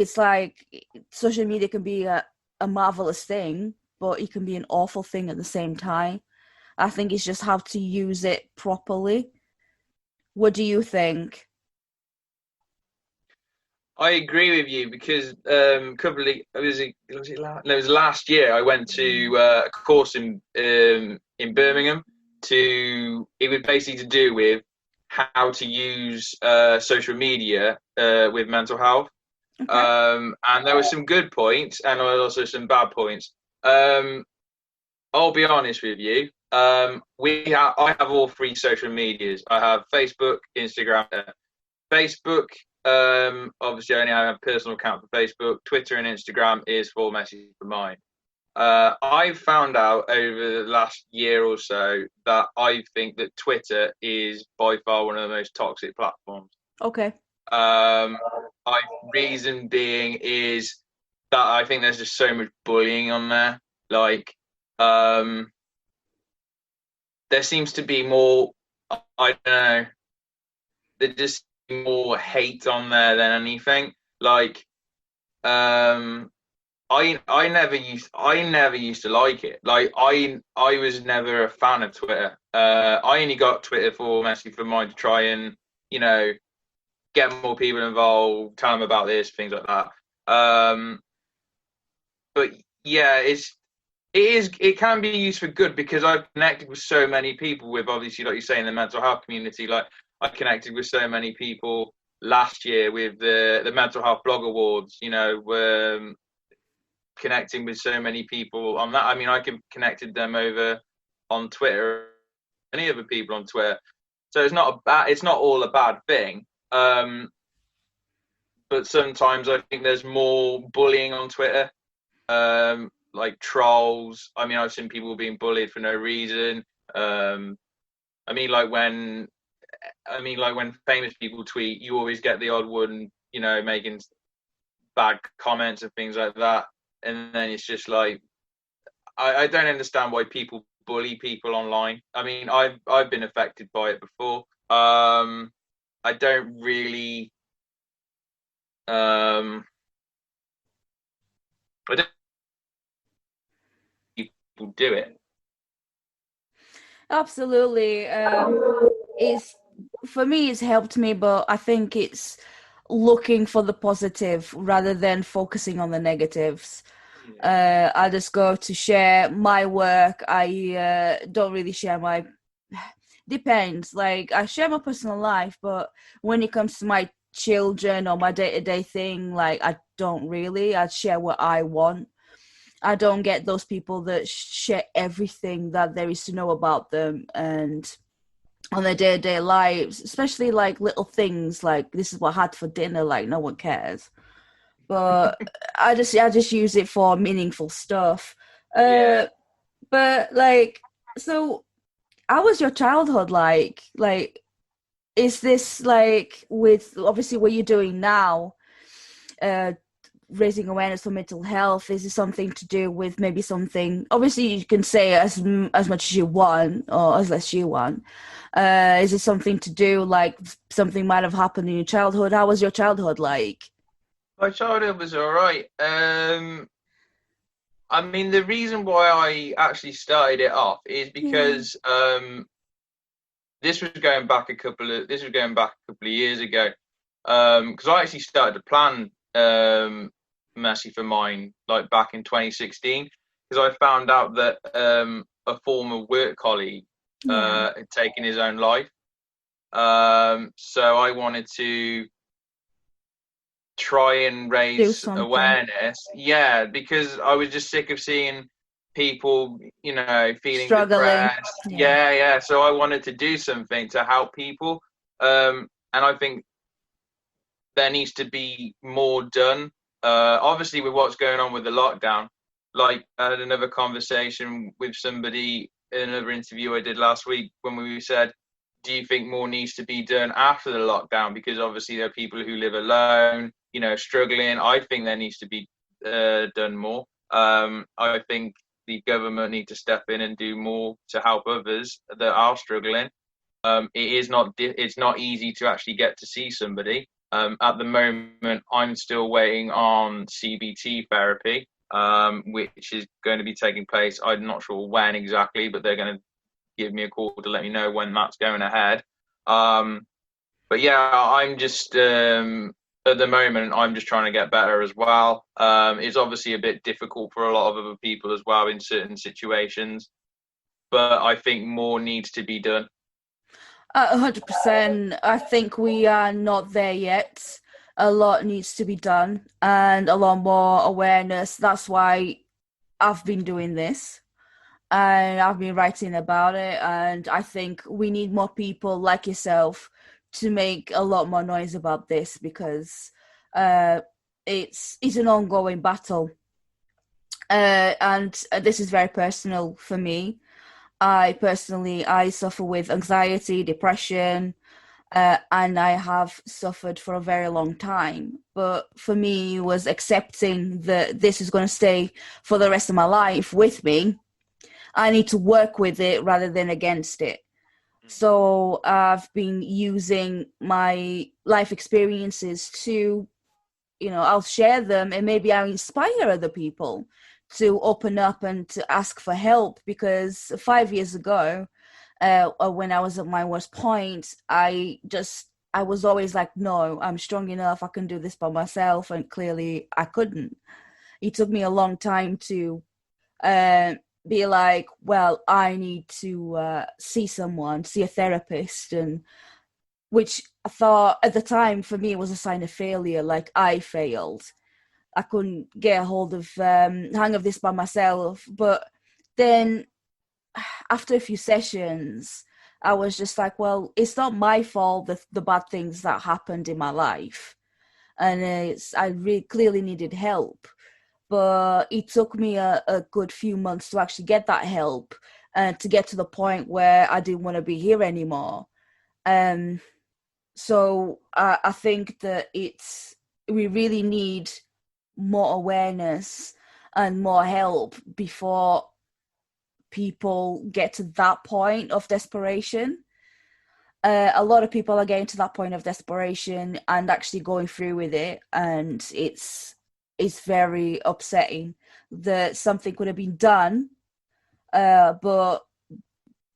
it's like social media can be a marvelous thing, but it can be an awful thing at the same time. I think it's just how to use it properly. What do you think? I agree with you because a couple of it was last year. I went to a course in Birmingham. It was basically to do with how to use social media with mental health. Okay. And there were some good points and also some bad points. Um, I'll be honest with you. I have all three social medias. I have Facebook, Instagram, Facebook. Obviously, I only have a personal account for Facebook. Twitter and Instagram is for Messy4Mind. I've found out over the last year or so that I think that Twitter is by far one of the most toxic platforms. Okay. Um, my reason being is that I think there's just so much bullying on there. Like, um, there seems to be more. I don't know. There's just more hate on there than anything. Like, um, I never used to like it. Like, I was never a fan of Twitter. I only got Twitter for Messy4Mind to try and you know get more people involved, tell them about this, things like that. Um, but yeah, it can be used for good because I've connected with so many people with obviously like you say in the mental health community. Like I connected with so many people last year with the mental health blog awards. Connecting with so many people on that. I mean, I connected them over on Twitter, any other people on Twitter. So it's not all a bad thing. But sometimes I think there's more bullying on Twitter, like trolls. I mean, I've seen people being bullied for no reason. Um, I mean, like when when famous people tweet, you always get the odd one, making bad comments and things like that, and then it's just like I don't understand why people bully people online. I mean, I've been affected by it before. I don't really. I don't think people do it. Absolutely. It's for me, it's helped me, but I think it's looking for the positive rather than focusing on the negatives. Yeah. I just go to share my work. I don't really share my depends. Like I share my personal life, but when it comes to my children or my day-to-day thing, like I don't really. I share what I want. I don't get those people that share everything that there is to know about them and on their day-to-day lives, especially like little things like this is what I had for dinner, like no one cares. But I just use it for meaningful stuff. Yeah. But like so how was your childhood like? Like is this like with obviously what you're doing now, uh raising awareness for mental health, is it something to do with maybe something obviously you can say as much as you want or as less you want, is it something to do like something might have happened in your childhood? How was your childhood like? My childhood was all right. I mean, the reason why I actually started it off is Yeah. because this was going back a couple of years ago. Because I actually started to plan Messy4Mind like back in 2016 because I found out that a former work colleague Yeah. had taken his own life. So I wanted to try and Do raise something. awareness. Yeah, because I was just sick of seeing people, feeling Struggling. depressed. Yeah. Yeah, yeah. So I wanted to do something to help people. And I think there needs to be more done. Obviously, with what's going on with the lockdown, like I had another conversation with somebody in another interview I did last week when we said, do you think more needs to be done after the lockdown? Because obviously there are people who live alone, struggling. I think there needs to be done more. I think the government need to step in and do more to help others that are struggling. It's not easy to actually get to see somebody. At the moment, I'm still waiting on CBT therapy, which is going to be taking place. I'm not sure when exactly, but they're going to give me a call to let me know when that's going ahead. But yeah, I'm just at the moment I'm just trying to get better as well. It's obviously a bit difficult for a lot of other people as well in certain situations, but I think more needs to be done. 100%. I think we are not there yet. A lot needs to be done and a lot more awareness. That's why I've been doing this and I've been writing about it. And I think we need more people like yourself to make a lot more noise about this because uh, it's an ongoing battle. And this is very personal for me. I suffer with anxiety, depression, and I have suffered for a very long time. But for me, it was accepting that this is going to stay for the rest of my life with me. I need to work with it rather than against it. So I've been using my life experiences to, I'll share them and maybe I'll inspire other people to open up and to ask for help. Because 5 years ago, when I was at my worst point, I was always like, no, I'm strong enough. I can do this by myself. And clearly I couldn't. It took me a long time to uh, be like, well, I need to see a therapist. And which I thought at the time for me was a sign of failure. Like I failed. I couldn't get a hold of hang of this by myself. But then after a few sessions, I was just like, well, it's not my fault, the bad things that happened in my life. And I really clearly needed help. But it took me a good few months to actually get that help and to get to the point where I didn't want to be here anymore. Um, so I think that we really need more awareness and more help before people get to that point of desperation. A lot of people are getting to that point of desperation and actually going through with it, and it's very upsetting that something could have been done, but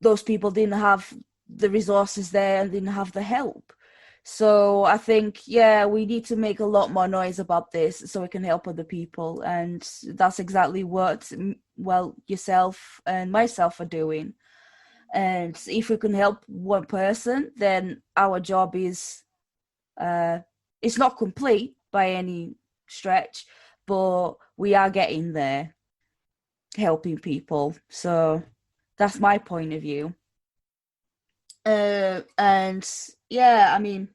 those people didn't have the resources there and didn't have the help. So I think, yeah, we need to make a lot more noise about this so we can help other people. And that's exactly what, well, yourself and myself are doing. And if we can help one person, then our job is, it's not complete by any stretch, but we are getting there, helping people. So that's my point of view. And yeah, I mean,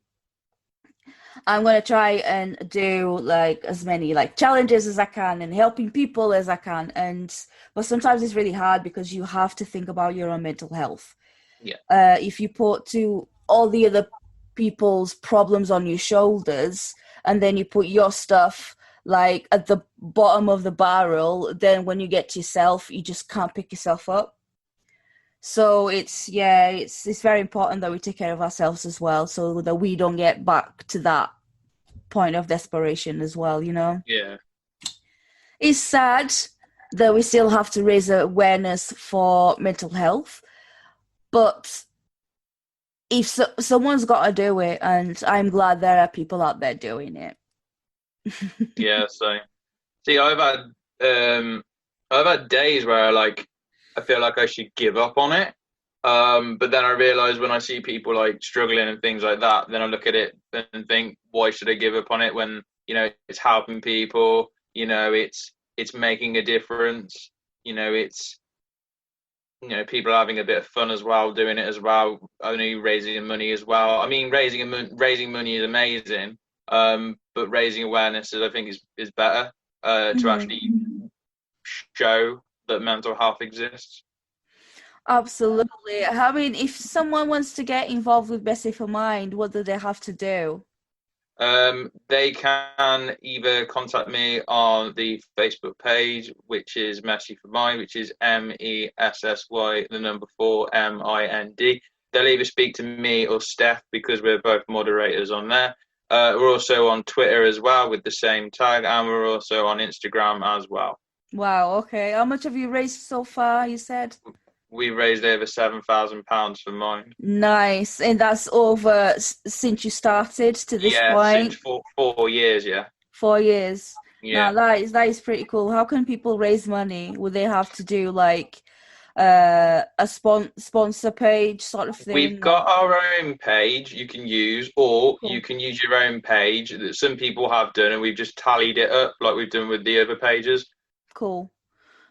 I'm gonna try and do like as many like challenges as I can and helping people as I can. And but sometimes it's really hard because you have to think about your own mental health. Yeah. If you put to all the other people's problems on your shoulders and then you put your stuff like at the bottom of the barrel, then when you get to yourself, you just can't pick yourself up. So it's very important that we take care of ourselves as well, so that we don't get back to that point of desperation as well. Yeah. It's sad that we still have to raise awareness for mental health, but if someone's got to do it, and I'm glad there are people out there doing it. Yeah. So, see, I've had days where I feel like I should give up on it. But then I realize when I see people like struggling and things like that, then I look at it and think, why should I give up on it when, it's helping people, it's making a difference, it's, people are having a bit of fun as well, doing it as well, only raising money as well. I mean, raising money is amazing, but raising awareness I think is better, to actually show that mental health exists. Absolutely. I mean, if someone wants to get involved with Messy4Mind, what do they have to do? They can either contact me on the Facebook page, which is Messy4Mind, which is MESSY, the number 4MIND. They'll either speak to me or Steph because we're both moderators on there. We're also on Twitter as well with the same tag, and we're also on Instagram as well. Wow, okay. How much have you raised so far, you said? We raised over £7,000 for mine. Nice. And that's over since you started to this Yeah, since point? 4 years. Yeah, 4 years. Now yeah. that is pretty cool. How can people raise money? Would they have to do like a sponsor page sort of We've thing got or our own page you can use, or you cool. can use your own page that some people have done, and we've just tallied it up like we've done with the other pages. Cool.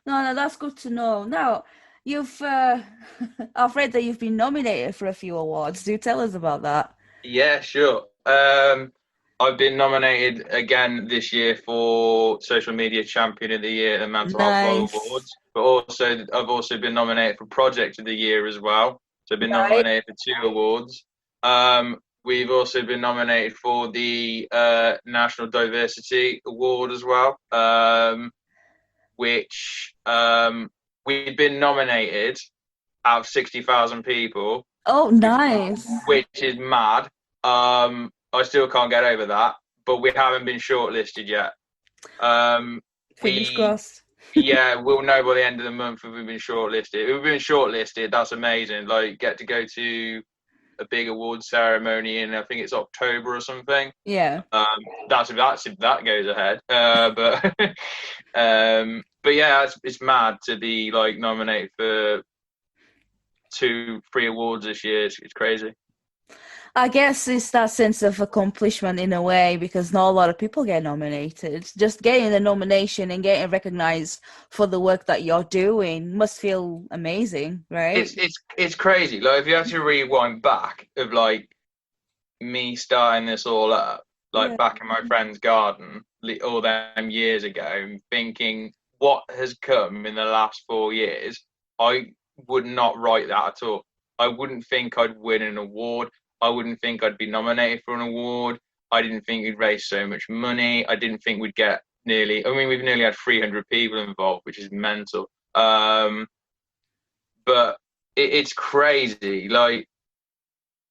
No, that's good to know. Now, you've I've read that you've been nominated for a few awards. Do tell us about that. Yeah, sure. I've been nominated again this year for Social Media Champion of the Year at the Mental Health Law Nice. Awards, but also I've also been nominated for Project of the Year as well. So I've been Right. nominated for two awards. We've also been nominated for the National Diversity Award as well, which we've been nominated out of 60,000 people, Oh, which nice. which is mad. I still can't get over that, but we haven't been shortlisted yet. Fingers We crossed. Yeah, we'll know by the end of the month if we've been shortlisted. If we've been shortlisted, that's amazing. Like, get to go to a big award ceremony in, I think it's October or something. Yeah. That's if that goes ahead. But yeah, it's mad to be like nominated for 3 awards this year. It's crazy. I guess it's that sense of accomplishment in a way because not a lot of people get nominated. Just getting the nomination and getting recognized for the work that you're doing must feel amazing, right? It's crazy. Like, if you have to rewind back of like me starting this all up, like Yeah. back in my friend's garden all them years ago, and thinking what has come in the last 4 years, I would not write that at all. I wouldn't think I'd win an award. I wouldn't think I'd be nominated for an award. I didn't think we'd raise so much money. I didn't think we'd get we've nearly had 300 people involved, which is mental. But it's crazy. Like,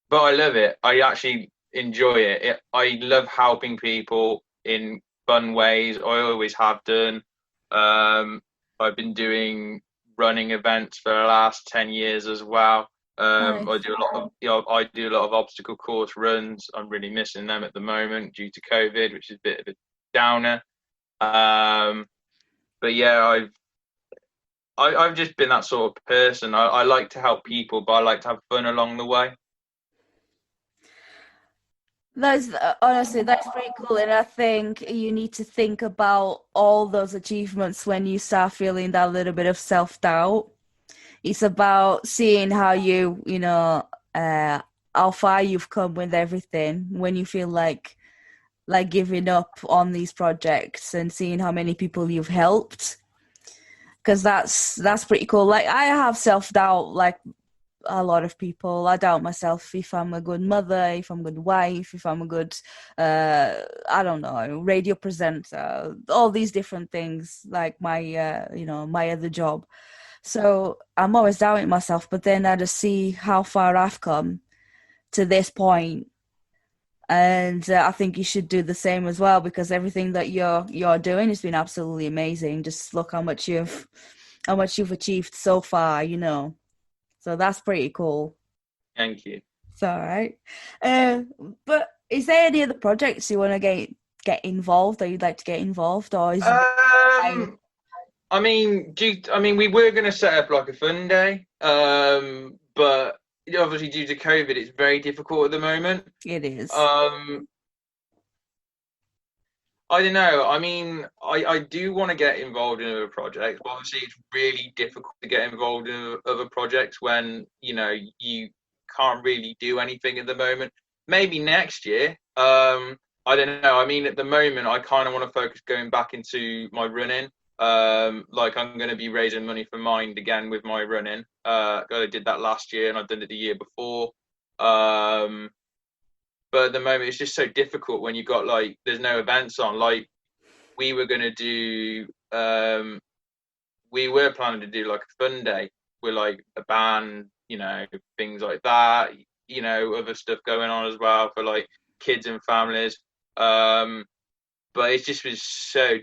but I love it. I actually enjoy it. I love helping people in fun ways. I always have done. Um, I've been doing running events for the last 10 years as well. I Nice. do a lot of I do a lot of obstacle course runs. I'm really missing them at the moment due to COVID, which is a bit of a downer. Um, but yeah, I've just been that sort of person. I like to help people, but I like to have fun along the way. That's honestly, that's pretty cool. And I think you need to think about all those achievements when you start feeling that little bit of self-doubt. It's about seeing how uh, how far you've come with everything when you feel like giving up on these projects and seeing how many people you've helped. Because that's pretty cool. Like I have self-doubt, like a lot of people. I doubt myself if I'm a good mother, if I'm a good wife, if I'm a good, I don't know, radio presenter, all these different things, like my other job. So I'm always doubting myself, but then I just see how far I've come to this point, and I think you should do the same as well because everything that you're doing has been absolutely amazing. Just look how much you've achieved so far. So that's pretty cool. Thank you. It's all right. Uh, but is there any other projects you want to get involved, or you'd like to get involved, or is I Um, I mean, we were going to set up like a fun day, but obviously due to COVID, it's very difficult at the moment. it is. Um, I don't know. I mean, I do want to get involved in other projects, but obviously it's really difficult to get involved in other projects when, you can't really do anything at the moment. Maybe next year. I don't know. I mean, at the moment, I kind of want to focus going back into my running. Like, I'm going to be raising money for Mind again with my running. I did that last year and I've done it the year before. Um, but at the moment, it's just so difficult when you've got like there's no events on. Like, we were gonna do, we were planning to do like a fun day with like a band, things like that. Other stuff going on as well for like kids and families. But it just was so